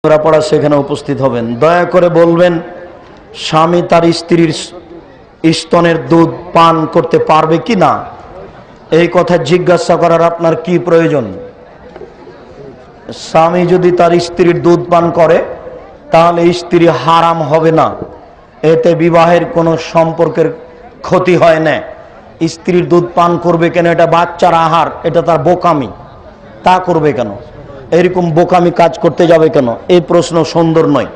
সূরা পড়া সেখানে উপস্থিত হবেন। দয়া করে বলবেন, স্বামী তার স্ত্রীর স্তনের দুধ পান করতে পারবে কি না? এই কথা জিজ্ঞাসা করার আপনার কি প্রয়োজন? স্বামী যদি তার স্ত্রীর দুধ পান করে তাহলে স্ত্রী হারাম হবে না, এতে বিবাহের কোনো সম্পর্কের ক্ষতি হয় না। স্ত্রীর দুধ পান করবে কেন? এটা বাচ্চার আহার, এটা তার বোকামি। তা করবে কেন? এরকম বোকামি কাজ করতে যাবে কেন? এই প্রশ্ন সুন্দর নয়।